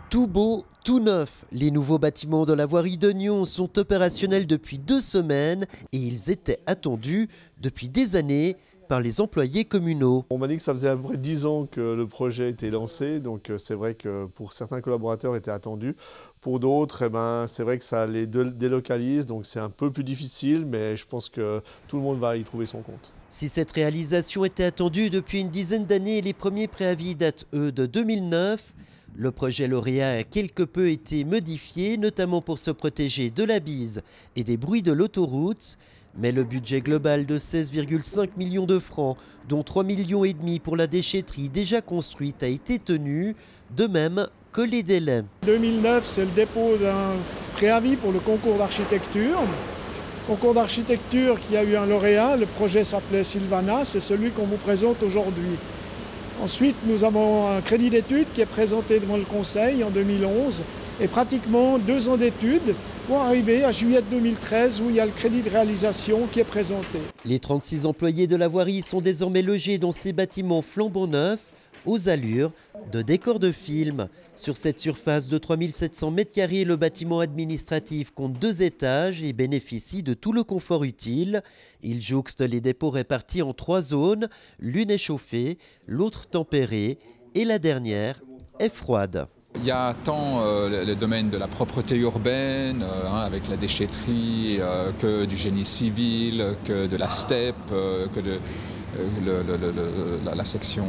Tout beau, tout neuf. Les nouveaux bâtiments de la voirie de Nyon sont opérationnels depuis 2 semaines et ils étaient attendus depuis des années par les employés communaux. On m'a dit que ça faisait à peu près 10 ans que le projet était lancé, donc c'est vrai que pour certains collaborateurs était attendu. Pour d'autres, c'est vrai que ça les délocalise, donc c'est un peu plus difficile, mais je pense que tout le monde va y trouver son compte. Si cette réalisation était attendue depuis une dizaine d'années, les premiers préavis datent, eux, de 2009. Le projet lauréat a quelque peu été modifié, notamment pour se protéger de la bise et des bruits de l'autoroute. Mais le budget global de 16,5 millions de francs, dont 3,5 millions pour la déchetterie déjà construite, a été tenu, de même que les délais. 2009, c'est le dépôt d'un préavis pour le concours d'architecture. Concours d'architecture qui a eu un lauréat, le projet s'appelait Sylvana, c'est celui qu'on vous présente aujourd'hui. Ensuite, nous avons un crédit d'études qui est présenté devant le Conseil en 2011 et pratiquement 2 ans d'études pour arriver à juillet 2013 où il y a le crédit de réalisation qui est présenté. Les 36 employés de la voirie sont désormais logés dans ces bâtiments flambant neufs aux allures de décors de film. Sur cette surface de 3700 m², le bâtiment administratif compte 2 étages et bénéficie de tout le confort utile. Il jouxte les dépôts répartis en 3 zones, l'une est chauffée, l'autre tempérée et la dernière est froide. Il y a tant le domaine de la propreté urbaine, avec la déchetterie, que du génie civil, que de la STEP, que de la section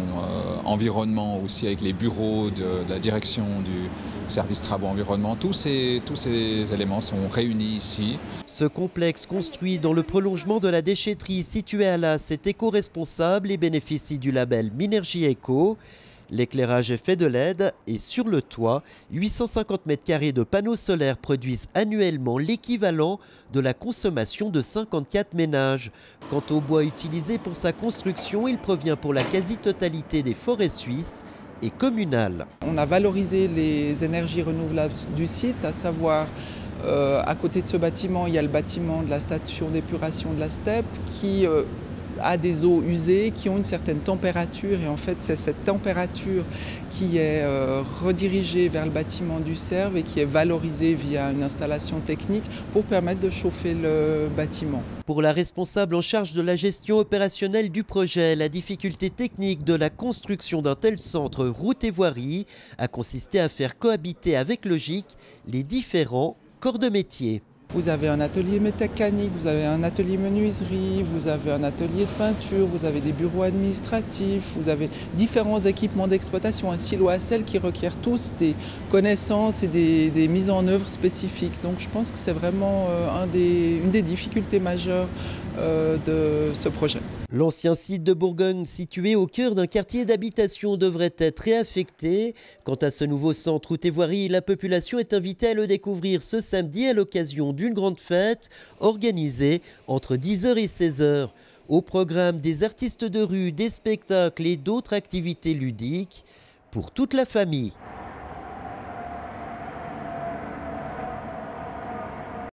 environnement aussi avec les bureaux de la direction du service travaux environnement. Tous ces éléments sont réunis ici. Ce complexe construit dans le prolongement de la déchetterie située à Las est éco-responsable et bénéficie du label Minergie Eco. L'éclairage est fait de LED et sur le toit, 850 m² de panneaux solaires produisent annuellement l'équivalent de la consommation de 54 ménages. Quant au bois utilisé pour sa construction, il provient pour la quasi-totalité des forêts suisses et communales. On a valorisé les énergies renouvelables du site, à savoir à côté de ce bâtiment, il y a le bâtiment de la station d'épuration de la STEP qui a des eaux usées qui ont une certaine température et en fait c'est cette température qui est redirigée vers le bâtiment du CERV et qui est valorisée via une installation technique pour permettre de chauffer le bâtiment. Pour la responsable en charge de la gestion opérationnelle du projet, la difficulté technique de la construction d'un tel centre route et voirie a consisté à faire cohabiter avec logique les différents corps de métier. Vous avez un atelier mécanique, vous avez un atelier menuiserie, vous avez un atelier de peinture, vous avez des bureaux administratifs, vous avez différents équipements d'exploitation, un silo à sel qui requiert tous des connaissances et des mises en œuvre spécifiques. Donc je pense que c'est vraiment une des difficultés majeures de ce projet. L'ancien site de Bourgogne, situé au cœur d'un quartier d'habitation, devrait être réaffecté. Quant à ce nouveau centre route et voirie, la population est invitée à le découvrir ce samedi à l'occasion d'une grande fête organisée entre 10h et 16h. Au programme des artistes de rue, des spectacles et d'autres activités ludiques pour toute la famille.